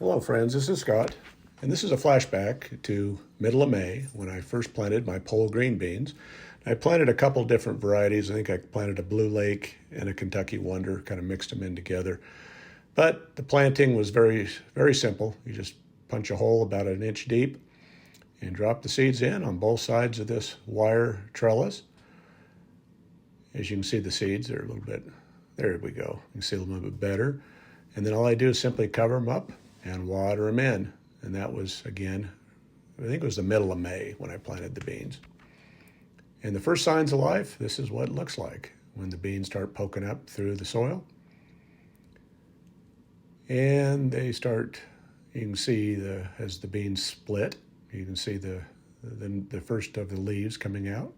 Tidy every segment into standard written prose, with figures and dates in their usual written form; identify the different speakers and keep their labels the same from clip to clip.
Speaker 1: Hello, friends. This is Scott, and this is a flashback to middle of May when I first planted my pole green beans. I planted a couple different varieties. I think I planted a Blue Lake and a Kentucky Wonder, kind of mixed them in together. But the planting was very, very simple. You just punch a hole about an inch deep and drop the seeds in on both sides of this wire trellis. As you can see, the seeds are a little bit, there we go. You can see a little bit better. And then all I do is simply cover them up and water them in. And that was, again, I think it was the middle of May when I planted the beans. And the first signs of life, this is what it looks like when the beans start poking up through the soil. And they start, you can see as the beans split, you can see the first of the leaves coming out.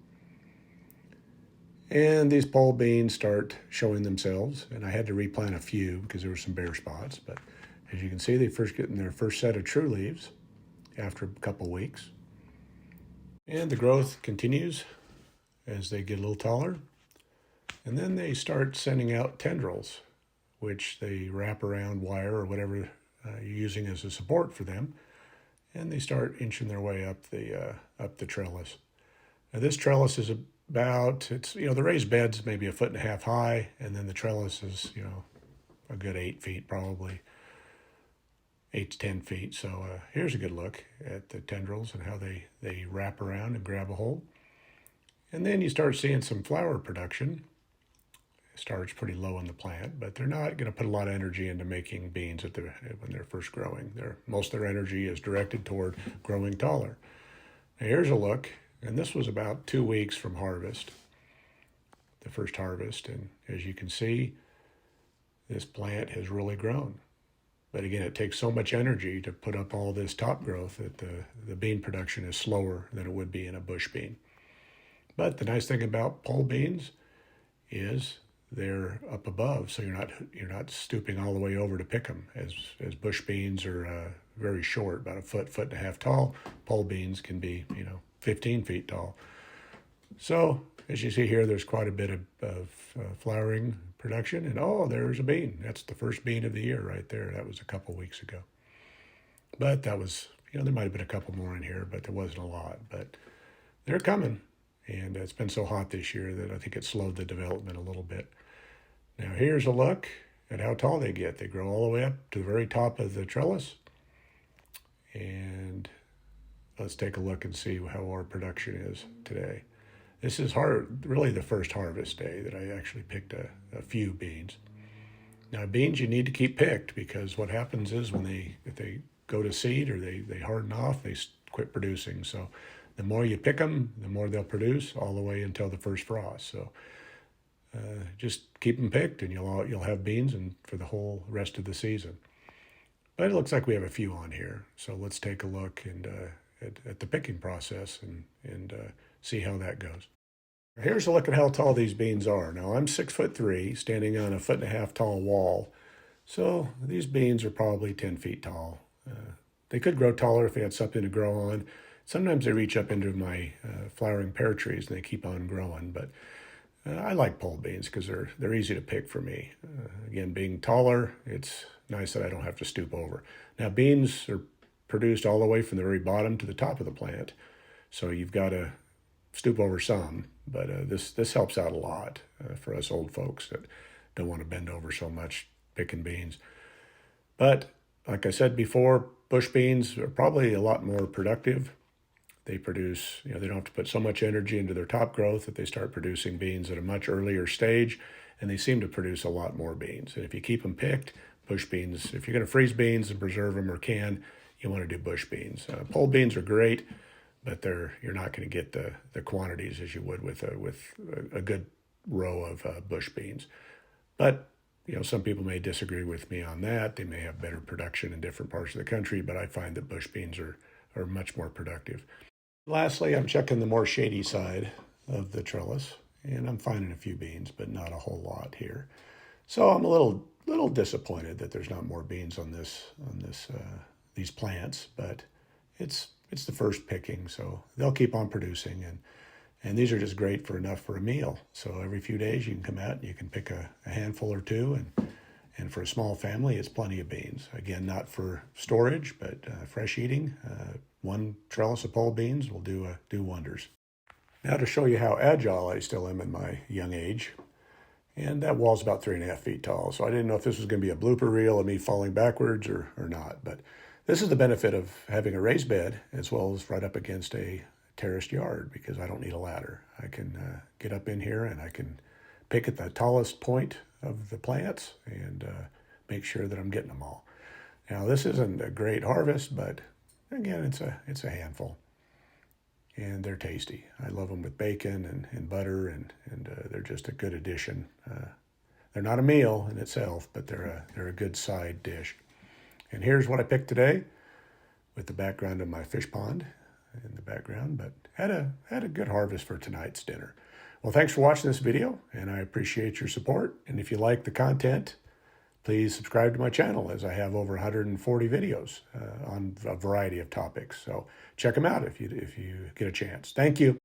Speaker 1: And these pole beans start showing themselves. And I had to replant a few because there were some bare spots. But as you can see, they first get in their first set of true leaves after a couple weeks. And the growth continues as they get a little taller. And then they start sending out tendrils, which they wrap around wire or whatever you're using as a support for them. And they start inching their way up the trellis. Now this trellis is the raised bed's maybe 1.5 feet high, and then the trellis is, a good 8 feet probably. 8 to 10 feet. So here's a good look at the tendrils and how they wrap around and grab a hold. And then you start seeing some flower production. It starts pretty low in the plant, but they're not going to put a lot of energy into making beans when they're first growing. Most of their energy is directed toward growing taller. Now here's a look, and this was about 2 weeks from harvest, the first harvest. And as you can see, this plant has really grown. But again, it takes so much energy to put up all this top growth that the bean production is slower than it would be in a bush bean. But the nice thing about pole beans is they're up above, so you're not stooping all the way over to pick them. As bush beans are very short, about 1.5 feet tall. Pole beans can be 15 feet tall. So as you see here, there's quite a bit of flowering production, and there's a bean. That's the first bean of the year right there. That was a couple weeks ago. But that was, there might have been a couple more in here, but there wasn't a lot. But they're coming, and it's been so hot this year that I think it slowed the development a little bit. Now here's a look at how tall they get. They grow all the way up to the very top of the trellis. And let's take a look and see how our production is today. This is really the first harvest day that I actually picked a few beans. Now beans you need to keep picked, because what happens is if they go to seed or they harden off, they quit producing. So the more you pick them, the more they'll produce all the way until the first frost. So just keep them picked, and you'll have beans for the whole rest of the season. But it looks like we have a few on here. So let's take a look at the picking process and see how that goes. Here's a look at how tall these beans are. Now I'm 6'3", standing on a 1.5 feet tall wall. So these beans are probably 10 feet tall. They could grow taller if they had something to grow on. Sometimes they reach up into my flowering pear trees and they keep on growing. But I like pole beans because they're easy to pick for me. Again, being taller, it's nice that I don't have to stoop over. Now beans are produced all the way from the very bottom to the top of the plant. So you've got to stoop over some, but this helps out a lot for us old folks that don't want to bend over so much picking beans. But like I said before, bush beans are probably a lot more productive. They produce, they don't have to put so much energy into their top growth that they start producing beans at a much earlier stage, and they seem to produce a lot more beans. And if you keep them picked, bush beans, if you're going to freeze beans and preserve them or can, you want to do bush beans. Pole beans are great, but you're not going to get the quantities as you would with a good row of bush beans. But some people may disagree with me on that. They may have better production in different parts of the country, but I find that bush beans are much more productive. Lastly, I'm checking the more shady side of the trellis, and I'm finding a few beans, but not a whole lot here. So I'm a little disappointed that there's not more beans on these plants, but it's the first picking, so they'll keep on producing, and these are just great for a meal. So every few days you can come out and you can pick a handful or two And for a small family, it's plenty of beans. Again, not for storage, but fresh eating. One trellis of pole beans will do wonders. Now to show you how agile I still am in my young age. And that wall's about 3.5 feet tall, so I didn't know if this was going to be a blooper reel of me falling backwards or not. But this is the benefit of having a raised bed as well as right up against a terraced yard, because I don't need a ladder. I can get up in here and I can pick at the tallest point of the plants and make sure that I'm getting them all. Now this isn't a great harvest, but again, it's a handful. And they're tasty. I love them with bacon and butter, and they're just a good addition. They're not a meal in itself, but they're a good side dish. And here's what I picked today, with the background of my fish pond in the background. But had a good harvest for tonight's dinner. Well, thanks for watching this video, and I appreciate your support. And if you like the content, please subscribe to my channel, as I have over 140 videos on a variety of topics. So check them out if you get a chance. Thank you.